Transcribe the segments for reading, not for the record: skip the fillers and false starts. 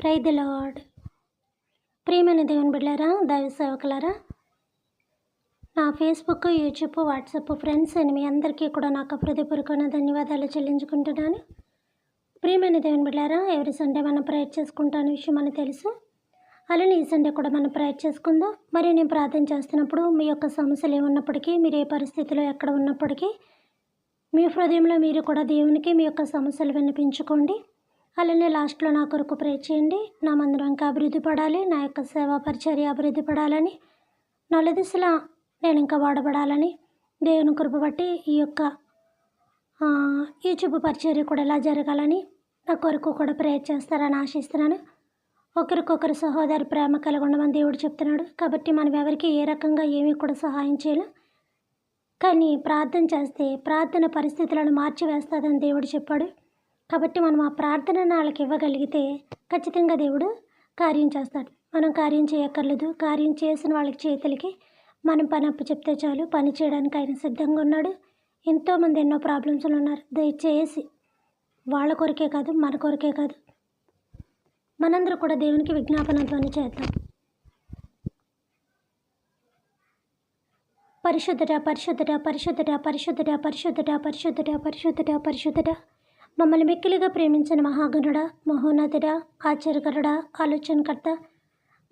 Praise the lord. ప్రియమైన దేవుని బిడ్డలారా, దైవ సేవకులారా, నా ఫేస్బుక్, యూట్యూబ్, వాట్సాప్ ఫ్రెండ్స్ మీ అందరికీ కూడా నాకు హృదయపూర్వకమైన ధన్యవాదాలు చెల్లించుకుంటున్నాను. ప్రియమైన దేవుని బిడ్డలారా, ఎవరి సండే మనం ప్రేయర్ చేసుకుంటాను విషయం అని తెలుసు. అలానే ఈ సండే కూడా మనం ప్రేయర్ చేసుకుందాం. మరి నేను ప్రార్థన చేస్తున్నప్పుడు మీ యొక్క సమస్యలు ఏమున్నప్పటికీ, మీరు ఏ పరిస్థితిలో ఎక్కడ ఉన్నప్పటికీ, మీ హృదయంలో మీరు కూడా దేవునికి మీ యొక్క సమస్యలు విన్నపించుకోండి. అలానే లాస్ట్లో నా కొరకు ప్రే చేయండి. నా మందిరం ఇంకా అభివృద్ధి పడాలి, నా యొక్క సేవా పరిచర్య అభివృద్ధి పడాలని, నలుదిశలా నేను ఇంకా వాడబడాలని, దేవుని కృప బట్టి ఈ యొక్క యూట్యూబ్ పరిచర్య కూడా ఎలా జరగాలని నా కొరకు కూడా ప్రేయర్ చేస్తారని ఆశిస్తున్నాను. ఒకరికొకరు సహోదరి ప్రేమ కలిగి ఉండమని దేవుడు చెప్తున్నాడు. కాబట్టి మనం ఎవరికి ఏ రకంగా ఏమీ కూడా సహాయం చేయలేం, కానీ ప్రార్థన చేస్తే ప్రార్థన పరిస్థితులను మార్చివేస్తుందని దేవుడు చెప్పాడు. కాబట్టి మనం ఆ ప్రార్థనను వాళ్ళకి ఇవ్వగలిగితే ఖచ్చితంగా దేవుడు కార్యం చేస్తాడు. మనం కార్యం చేయక్కర్లేదు. కార్యం చేసిన వాళ్ళకి చేతులకి మనం పని అప్పు చెప్తే చాలు, పని చేయడానికి ఆయన సిద్ధంగా ఉన్నాడు. ఎంతోమంది ఎన్నో ప్రాబ్లమ్స్లో ఉన్నారు. దయచేసి వాళ్ళ కొరకే కాదు, మన కొరకే కాదు, మనందరూ కూడా దేవునికి విజ్ఞాపనతోనే చేద్దాం. పరిశుద్ధుడ పరిశుద్ధుడ పరిశుద్ధుడ పరిశుద్ధుడ పరిశుద్ధుడ పరిశుద్ధుడ పరిశుద్ధుడ పరిశుద్ధుడ మమ్మల్ని మిక్కిలిగా ప్రేమించిన మహాగణుడ, మహోన్నతుడ, ఆశ్చర్యకరుడ, ఆలోచనకర్త,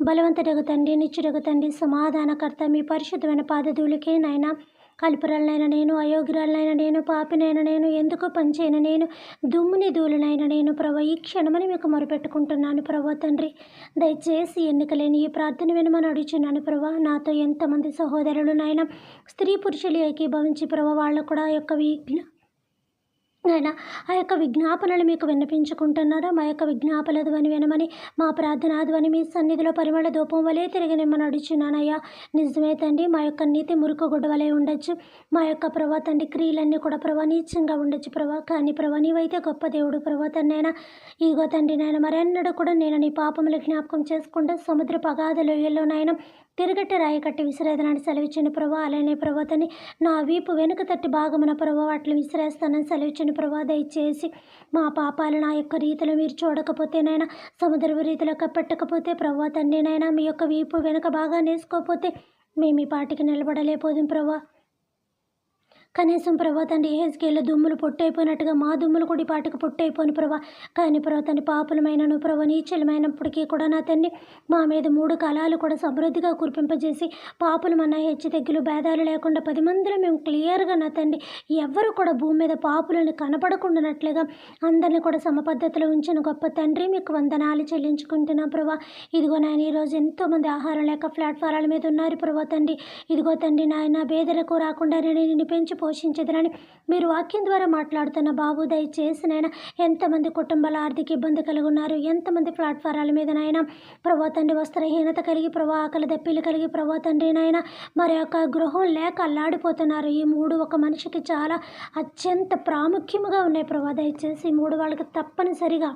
బలవంతుడగు తండ్రి, నిత్యుడగు తండ్రి, సమాధానకర్త, మీ పరిశుద్ధమైన పాదధూళికే నాయన కల్పురాలనైనా నేను, అయోగ్యురాలనైనా నేను, పాపినైనా నేను, ఎందుకు పనిచేయను నేను, దుమ్ముని ధూళినైనా నేను ప్రభు ఈ క్షణమని మీకు మొరపెట్టుకుంటున్నాను ప్రభు తండ్రి. దయచేసి ఎన్నికలేని ఈ ప్రార్థన వినమని అడుగుచున్నాను ప్రభు. నాతో ఎంతమంది సహోదరులు నాయన స్త్రీ పురుషులు ఏకీభవించి ప్రభు వాళ్ళు కూడా ఆ యొక్క నాయన ఆ యొక్క విజ్ఞాపనలు మీకు విన్నపించుకుంటున్నారా? మా యొక్క విజ్ఞాపన ధ్వని వినమని, మా ప్రార్థనా ధ్వని మీ సన్నిధిలో పరిమళ ధూపం వలె తిరిగి నిమ్మని అడుచున్నానయ్యా. నిజమే తండ్రి, మా యొక్క నీతి మురుకు గుడ్డ వలె ఉండొచ్చు, మా యొక్క ప్రభా తండ్రి క్రియలన్నీ కూడా ప్రభా నీచంగా ఉండొచ్చు ప్రభా. కానీ ప్రభా నీవైతే గొప్ప దేవుడు ప్రభా తండ్రి. అయినా ఈగో తండ్రి నాయన మరెన్నడూ కూడా నేను నీ పాపములు జ్ఞాపకం చేసుకుంటే సముద్ర పగాధ లోయల్లో నాయన తిరగట్టి రాయి కట్టి విసిరేదనని సెలవిచ్చిన ప్రభా. అలానే ప్రభా తండ్రి నా వీపు వెనుక తట్టి భాగమున ప్రభా వాటిని విసిరేస్తానని సెలవిచ్చిన ప్రభా. దయచేసి మా పాపాలు నా యొక్క రీతిలో మీరు చూడకపోతేనైనా, సముద్ర రీతిలో కప్పెట్టకపోతే ప్రభా తండ్రి నైనా మీ యొక్క వీపు వెనుక బాగా నేసుకోకపోతే మేము ఈ పాటికి నిలబడలేకపోదుం ప్రభా. కనీసం ప్రభా తండ్రి హెజ్కేల్లో దుమ్ములు పొట్టయిపోయినట్టుగా మా దుమ్ములు కూడా పాటికి పొట్టయిపోను ప్రభా. కానీ ప్రభా తండ్రి పాపులమైనను ప్రభా నీచలమైనప్పటికీ కూడా నా తండ్రి మా మీద 3 కాలాలు కూడా సమృద్ధిగా కురిపింపజేసి పాపులమన్నా హెచ్చు తగ్గులు భేదాలు లేకుండా 10 మందిలో మేము క్లియర్గా నా తండ్రి ఎవ్వరు కూడా భూమి మీద పాపులను కనపడకుండానట్లుగా అందరినీ కూడా సమపద్ధతిలో ఉంచిన గొప్ప తండ్రి మీకు వందనాలు చెల్లించుకుంటున్నాం ప్రభా. ఇదిగో నాయన ఈరోజు ఎంతోమంది ఆహారం లేక ప్లాట్ఫారాల మీద ఉన్నారు ప్రభా తండ్రి. ఇదిగో తండ్రి నాయన బేదలకు రాకుండా నేను పెంచి పోషించదునని మీరు వాక్యం ద్వారా మాట్లాడుతున్న బాబు. దయచేసి నాయన ఎంతమంది కుటుంబాల ఆర్థిక ఇబ్బంది కలిగి ఉన్నారు, ఎంతమంది ప్లాట్ఫారాల మీద నాయన ప్రభా తండ్రి వస్త్రహీనత కలిగి ప్రభా ఆకలి దప్పిలు కలిగి ప్రభా తండ్రి నాయన మరి యొక్క గృహం లేక అల్లాడిపోతున్నారు. ఈ 3 ఒక మనిషికి చాలా అత్యంత ప్రాముఖ్యముగా ఉన్నాయి ప్రభా. దయచేసి ఈ 3 వాళ్ళకి తప్పనిసరిగా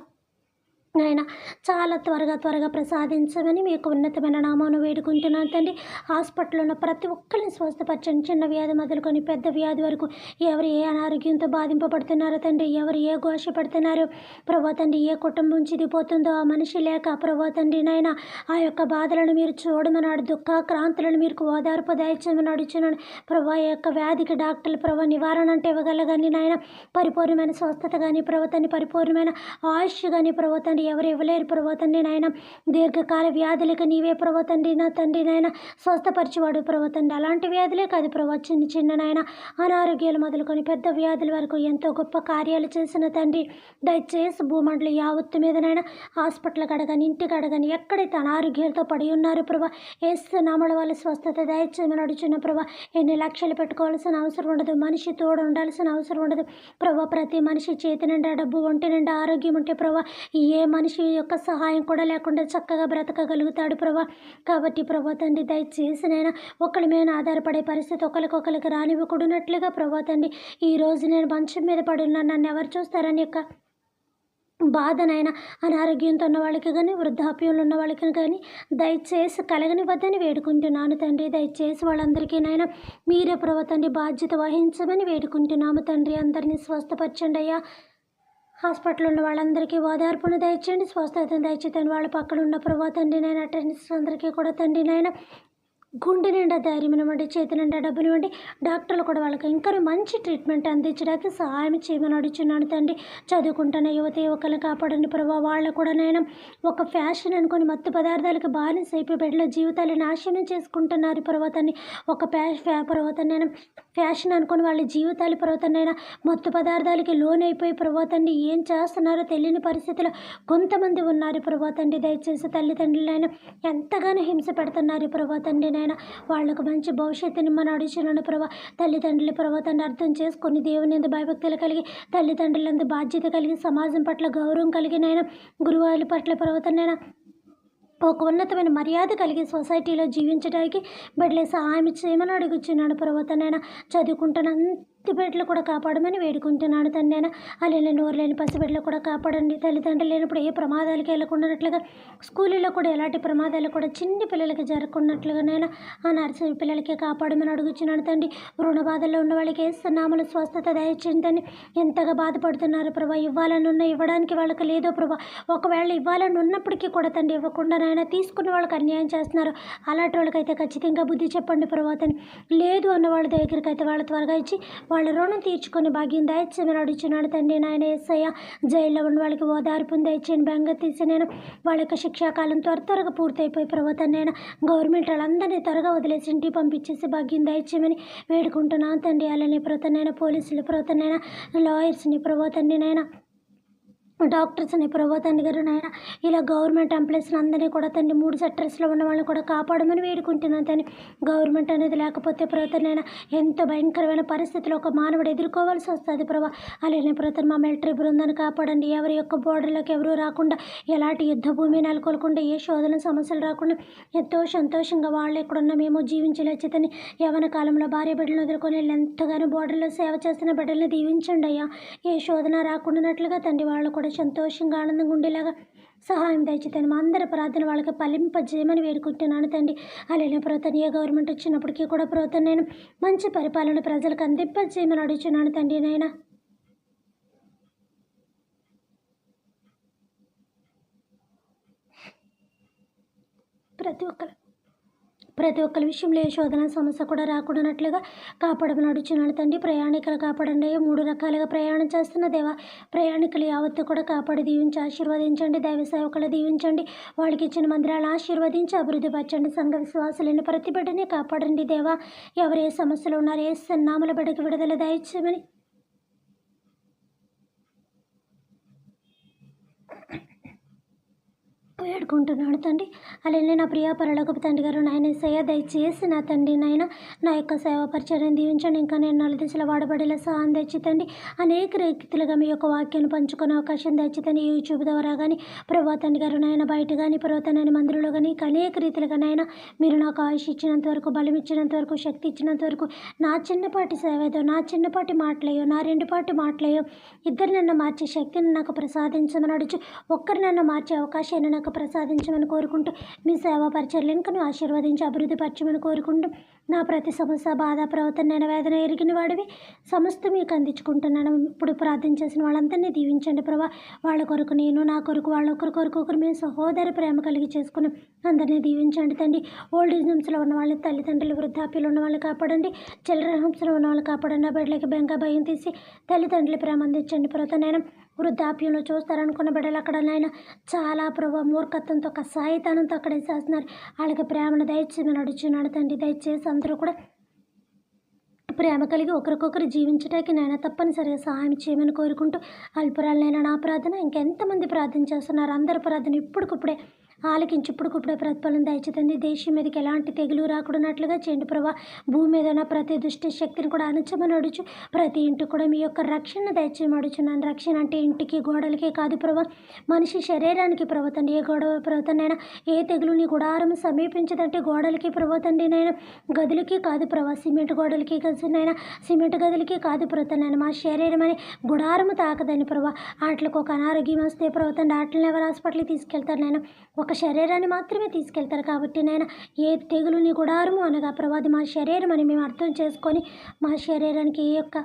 నాయన చాలా త్వరగా ప్రసాదించమని మీకు ఉన్నతమైన నామాను వేడుకుంటున్నాను తండ్రి. హాస్పిటల్లో ఉన్న ప్రతి ఒక్కరిని స్వస్థపరచండి. చిన్న వ్యాధి మొదలుకొని పెద్ద వ్యాధి వరకు ఎవరు ఏ అనారోగ్యంతో బాధింపబడుతున్నారో తండ్రి, ఎవరు ఏ ఘోష పడుతున్నారో ప్రభా తండ్రి, ఏ కుటుంబం చిదిపోతుందో ఆ మనిషి లేక ప్రభా తండ్రి నాయన ఆ యొక్క బాధలను మీరు చూడమన్నాడు, దుఃఖాక్రాంతులను మీరు ఓదార్పు దయచేయమని అడుగుచున్నాడు ప్రభా. ఈ యొక్క వ్యాధికి డాక్టర్లు ప్రభా నివారణ అంటే ఇవ్వగలగాని నాయన పరిపూర్ణమైన స్వస్థత కానీ ప్రభా తండ్రి పరిపూర్ణమైన ఆయుష్ కానీ ప్రభా తండ్రి ఎవరు ఇవ్వలేరు ప్రభా తండ్రి నాయన. దీర్ఘకాల వ్యాధులకు నీవే ప్రభా తండ్రి నా తండ్రి నాయన స్వస్థపరిచేవాడు ప్రభా తండ్రి. అలాంటి వ్యాధులే కాదు ప్రభా, చిన్న నాయన అనారోగ్యాలు మొదలుకొని పెద్ద వ్యాధుల వరకు ఎంతో గొప్ప కార్యాలు చేసిన తండ్రి. దయచేసి భూమండలి యావత్తు మీదనైనా హాస్పిటల్ కడగని ఇంటి కడగని ఎక్కడైతే అనారోగ్యాలతో పడి ఉన్నారు ప్రభా ఏసు నామల వాళ్ళ స్వస్థత దయచేయమని అడుగుచున్న ప్రభా. ఎన్ని లక్షలు పెట్టుకోవాల్సిన అవసరం ఉండదు, మనిషి తోడు ఉండాల్సిన అవసరం ఉండదు ప్రభా. ప్రతి మనిషి చేతి నిండా డబ్బు, ఒంటి నిండా ఆరోగ్యం ఉంటే ప్రభా ఏ మనిషి యొక్క సహాయం కూడా లేకుండా చక్కగా బ్రతకగలుగుతాడు ప్రభా. కాబట్టి ప్రభా తండ్రి దయచేసి నేను ఒకరి మీద ఆధారపడే పరిస్థితి ఒకరికొకరికి రానివ్వకూడనట్లుగా ప్రభా తండ్రి ఈరోజు నేను మంచం మీద పడి ఉన్నాను, నన్ను ఎవరు చూస్తారని యొక్క బాధనైనా అనారోగ్యంతో ఉన్న వాళ్ళకి కానీ వృద్ధాప్యంలో ఉన్న వాళ్ళకి కానీ దయచేసి కలగనివద్దని వేడుకుంటున్నాను తండ్రి. దయచేసి వాళ్ళందరికీ నాయన మీరే ప్రభా తండ్రి బాధ్యత వహించమని వేడుకుంటున్నాము తండ్రి. అందరినీ స్వస్థపరచండి అయ్యా. హాస్పిటల్లో ఉన్న వాళ్ళందరికీ ఓదార్పును దయచేయండి, స్వస్థతను దయచేయండి. వాళ్ళ పక్కన ఉన్న ప్రభా తండ్రి నాయన అటెండెన్స్ అందరికీ కూడా తండ్రి నాయన గుండె నిండా ధైర్యం ఇవ్వండి, చేతి నిండా డబ్బులు ఇవ్వండి. డాక్టర్లు కూడా వాళ్ళకి ఇంకా మంచి ట్రీట్మెంట్ అందించడానికి సహాయం చేయమని అడుగుచున్నాను తండ్రి. చదువుకుంటున్న యువకులను కాపాడండి ప్రభావ. వాళ్ళు కూడా నేను ఒక ఫ్యాషన్ అనుకుని మత్తు పదార్థాలకు బానిస అయిపోయి బిడ్డల జీవితాలు నాశనం చేసుకుంటున్నారు పర్వతాన్ని. ఒక పర్వతాన్ని నేను ఫ్యాషన్ అనుకుని వాళ్ళ జీవితాలు పర్వతాన్నైనా మత్తు పదార్థాలకి లోన్ అయిపోయి పర్వతాన్ని ఏం చేస్తున్నారో తెలియని పరిస్థితిలో కొంతమంది ఉన్నారు పర్వతండి. దయచేసి తల్లిదండ్రులైనా ఎంతగానో హింస పెడుతున్నారు పర్వతండి. నాయన వాళ్ళకు మంచి భవిష్యత్తుని మనం అడిచినాను ప్రభా. తల్లిదండ్రుల పర్వతాన్ని అర్థం చేసుకొని దేవుని ఎందు భయభక్తులు కలిగి, తల్లిదండ్రులందు బాధ్యత కలిగి, సమాజం పట్ల గౌరవం కలిగి నాయన, గురువుల పట్ల పర్వతాన్నైనా ఒక ఉన్నతమైన మర్యాద కలిగి సొసైటీలో జీవించడానికి బిడ్డలే సహాయం చేయమని అడుగుచున్నాను పర్వతనైనా. చదువుకుంటున్న బిడ్డలు కూడా కాపాడమని వేడుకుంటున్నాను తండ్రి. అలానే నోరు లేని పసిబిడ్డలు కూడా కాపాడండి. తల్లిదండ్రులు లేనప్పుడు ఏ ప్రమాదాలకి వెళ్ళకుండానట్లుగా, స్కూళ్ళలో కూడా ఎలాంటి ప్రమాదాలు కూడా చిన్ని పిల్లలకి జరగకున్నట్లుగా నేను ఆ నర్సరీ పిల్లలకి కాపాడమని అడుగుచున్నాను తండ్రి. రుణ బాధల్లో ఉన్న వాళ్ళకి ఏస్తున్నామని స్వస్థత దయచేయండి. ఎంతగా బాధపడుతున్నారు ప్రభా. ఇవ్వడానికి వాళ్ళకి లేదో ప్రభా. ఒకవేళ ఇవ్వాలని ఉన్నప్పటికీ కూడా తండ్రి ఇవ్వకుండా నాయన తీసుకున్న వాళ్ళకి అన్యాయం చేస్తున్నారు. అలాంటి వాళ్ళకైతే ఖచ్చితంగా బుద్ధి చెప్పండి ప్రభాతని. లేదు అన్న వాళ్ళ దగ్గరికి అయితే వాళ్ళ త్వరగా ఇచ్చి వాళ్ళ రుణం తీర్చుకొని భాగ్యం దయచేయమని అడుగుచున్నాడు తండ్రి. నాయన యేసయ్య జైల్లో ఉన్న వాళ్ళకి ఓదార్పుని దయచేయండి. బెంగ తీసి నేను వాళ్ళ యొక్క శిక్షాకాలం త్వరగా పూర్తయిపోయి ప్రభుత్వం నేను గవర్నమెంట్ వాళ్ళందరినీ త్వరగా వదిలేసి ఇంటికి పంపించేసి భాగ్యం దయచేయమని వేడుకుంటున్నాను తండ్రి. అలానే ప్రభుత్వం పోలీసులు, ప్రభుత్వం లాయర్స్ని, ప్రభుత్వం నాయన డాక్టర్స్ని, ప్రభుత్వాన్ని గారు నాయన ఇలా గవర్నమెంట్ ఎంప్లాయీస్ని అందరినీ కూడా తండ్రి 3 సెక్టర్స్లో ఉన్న వాళ్ళని కూడా కాపాడమని వేడుకుంటున్నాను తండ్రి. గవర్నమెంట్ అనేది లేకపోతే ప్రభుత్వం ఎంతో భయంకరమైన పరిస్థితులు ఒక మానవుడు ఎదుర్కోవాల్సి వస్తుంది ప్రభా. అలానే ప్రభుత్వం మా మిలిటరీ బృందాన్ని కాపాడండి. ఎవరి యొక్క బోర్డర్లోకి ఎవరూ రాకుండా, ఎలాంటి యుద్ధ భూమి నెలకొల్కుండా, ఏ శోధన సమస్యలు రాకుండా ఎంతో సంతోషంగా వాళ్ళు ఎక్కడున్నా మేము జీవించలేచితని యవన కాలంలో భార్య బిడ్డలను వదులుకొని ఎంతగానో బోర్డర్లో సేవ చేస్తున్న బిడ్డల్ని దీవించండి అయ్యా. ఏ శోధన రాకుండానట్లుగా తండ్రి వాళ్ళు కూడా సంతోషంగా ఆనందంగా ఉండేలాగా సహాయం దయచేతండి. మా అందరి ప్రార్థన వాళ్ళకి ఫలింపజేయమని వేడుకుంటున్నాను తండ్రి. అలానే ప్రభుత్వం ఏ గవర్నమెంట్ వచ్చినప్పటికీ కూడా ప్రభుత్వం నేను మంచి పరిపాలన ప్రజలకు అందింపజేయమని అడుగుతున్నాను తండ్రి. నాయన ప్రతి ఒక్కరి విషయంలో ఏ శోధన సమస్య కూడా రాకూడనట్లుగా కాపాడమని అడుగుచున్నాను తండ్రి. ప్రయాణికులు కాపాడండి. 3 రకాలుగా ప్రయాణం చేస్తున్న దేవా, ప్రయాణికులు యావత్తు కూడా కాపాడి దీవించి ఆశీర్వదించండి. దైవ సేవకులు దీవించండి. వాళ్ళకి ఇచ్చిన మందిరాలు ఆశీర్వదించి అభివృద్ధి పరచండి. సంఘ విశ్వాసులైన ప్రతి బిడ్డని కాపాడండి దేవా. ఎవరు ఏ సమస్యలు ఉన్నారో ఏ సన్నాముల బిడ్డకి విడుదల దయచేయమని వేడుకుంటున్నాడు తండ్రి. అలానే నా ప్రియ పరలోకపు తండ్రి గారు నాయన యేసయ్య దయచేసి నా తండ్రి నాయన నా యొక్క సేవ పరిచర్యను దీవించండి. ఇంకా నేను 4 దిశలో వాడబడేలా సహాయం దయచేతండి. అనేక రీతిలుగా మీ యొక్క వాక్యాన్ని పంచుకునే అవకాశం దయచేతండి. యూట్యూబ్ ద్వారా కానీ ప్రభా తండ్రి గారు నాయన బయట కానీ పర్వతనైన మందిరంలో కానీ అనేక రీతిలుగా నాయన మీరు నాకు ఆయుష్ ఇచ్చినంత వరకు, బలం ఇచ్చినంత వరకు, శక్తి ఇచ్చినంత వరకు నా చిన్నపాటి సేవ ఏదో, నా చిన్నపాటి మాటలయ్యో, నా 2 పాటి మాటలయ్యో, ఇద్దరు నన్ను మార్చే శక్తిని నాకు ప్రసాదించమని అడుచు. ఒక్కరు నన్ను మార్చే అవకాశాన్ని నాకు ప్రసాదించమని కోరుకుంటూ మీ సేవా పరిచర్యలను ఆశీర్వదించి అభివృద్ధి పరచమని కోరుకుంటూ నా ప్రతి సమస్య, బాధ, ప్రవర్తన, వేదన ఎరిగిన వాడివి సమస్త మీకు అందించుకుంటున్నాను. ఇప్పుడు ప్రార్థన చేసిన వాళ్ళందరినీ దీవించండి ప్రభా. వాళ్ళ కొరకు నేను, నా కొరకు వాళ్ళ ఒకరు మేము సహోదర ప్రేమ కలిగి చేసుకుని అందరినీ దీవించండి తండ్రి. ఓల్డ్ ఏజ్ హోమ్స్లో ఉన్న వాళ్ళని, తల్లిదండ్రులు వృద్ధాప్యులు ఉన్న వాళ్ళని కాపాడండి. చిల్డ్రన్ హోమ్స్లో ఉన్న వాళ్ళని కాపాడండి. ఆ బిడ్డలకి బెంగ భయం తీసి తల్లిదండ్రుల ప్రేమ అందించండి ప్రభా. నేను వృద్ధాప్యంలో చూస్తారనుకున్న బిడ్డలు అక్కడ నాయన చాలా ప్రభావ మూర్ఖత్వంతో, కసాయితనంతో అక్కడ వేసేస్తున్నారు. వాళ్ళకి ప్రేమను దయచేయమని అడుగుచున్నాడు తండ్రి. దయచేసి అందరూ కూడా ప్రేమ కలిగి ఒకరికొకరు జీవించడానికి నాయన తప్పనిసరిగా సహాయం చేయమని కోరుకుంటూ అల్పురాలనైనా నా ప్రార్థన ఇంకెంతమంది ప్రార్థన చేస్తున్నారు అందరి ప్రార్థన ఇప్పుడుకిప్పుడే ఆలకించి ఇప్పుడుకిప్పుడే ప్రతిఫలం దయచేతండి. దేశం మీదకి ఎలాంటి తెగులు రాకూడనట్లుగా చేయండి ప్రభా. భూమి మీద ఉన్న ప్రతి దుష్టి శక్తిని కూడా అణచమని అడుచు. ప్రతి ఇంటికి కూడా మీ యొక్క రక్షణ దయచేయమని అడుచున్నాను. రక్షణ అంటే ఇంటికి గోడలకే కాదు ప్రభా, మనిషి శరీరానికి ప్రభుత్వండి. ఏ గొడవ ప్రభుత్వనైనా ఏ తెగులు నీ గుడారం సమీపించదంటే గోడలకి ప్రభుత్వండి నైనా, గదులకి కాదు ప్రభా, సిమెంట్ గోడలకి నైనా, సిమెంట్ గదులకి కాదు ప్రభుత్వనైనా, మా శరీరం అని గుడారము తాకదని ప్రభా. వాటికి ఒక అనారోగ్యం వస్తే ప్రభుత్వం వాటిని ఎవరు హాస్పిటల్కి తీసుకెళ్తారు నైనా, ఒక శరీరాన్ని మాత్రమే తీసుకెళ్తారు. కాబట్టి నేను ఏ తెగులుని గుడారము అనగా ప్రభాది మా శరీరం అని మేము అర్థం చేసుకొని మా శరీరానికి ఏ యొక్క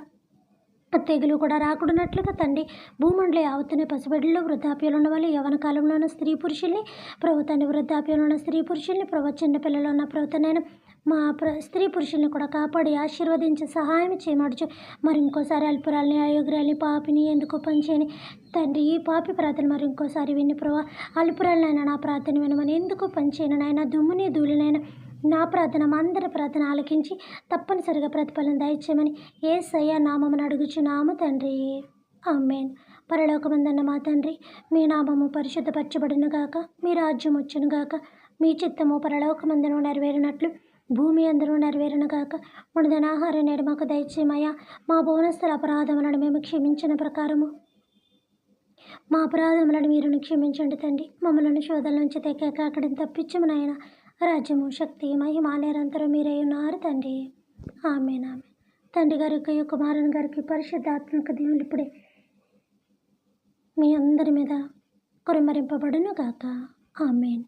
తెగులు కూడా రాకూడనట్లుగా తండ్రి భూమండలి యావత్తునే పసిబిడ్డలు వృద్ధాప్యంలో ఉన్న వాళ్ళు యవన కాలంలో ఉన్న స్త్రీ పురుషుల్ని ప్రభుత్వాన్ని వృద్ధాప్యంలో ఉన్న స్త్రీ పురుషుల్ని చిన్న పిల్లలు ఉన్న ప్రభుత్వనైనా మా స్త్రీ పురుషుల్ని కూడా కాపాడి ఆశీర్వదించి సహాయం చేయమడుచు. మరి ఇంకోసారి అల్పురాల్ని అయోగ్రాల్ని పాపిని ఎందుకో పనిచేయని తండ్రి ఈ పాపి ప్రార్థన మరి ఇంకోసారి విని ప్రభా అల్పురాలనైనా నా ప్రార్థన వినమని ఎందుకో పనిచేయను నాయన దుమ్ముని ధూళినైనా నా ప్రార్థన మా అందరి ప్రార్థన ఆలకించి తప్పనిసరిగా ప్రతిఫలం దయచేయమని యేసయ్య నామమును అడుగుచున్నాము తండ్రి. ఆమేన్. పరలోకమందున్న మా తండ్రి, మీ నామము పరిశుద్ధపరచబడును గాక, మీ రాజ్యం వచ్చును గాక, మీ చిత్తము పరలోకమందున నెరవేరినట్లు భూమి అందరూ నెరవేరును గాక. మనదైన ఆహారం నేడు మాకు దయచేయమయ్యా. మా భువనస్థల అపరాధములను మేము క్షమించిన ప్రకారము మా అపరాధములను మీరు క్షమించండి తండ్రి. మమ్మల్ని శోధల నుంచి తెగక అక్కడిని తప్పించము నాయన. రాజ్యము శక్తి మహిమ నిరంతరం మీరై ఉన్నారు తండ్రి. ఆమేన్. ఆమేన్. తండ్రి గారికి కుమారుని గారికి పరిశుద్ధాత్మక దేవులు ఇప్పుడే మీ అందరి మీద కురమరింపబడును గాక. ఆమేన్.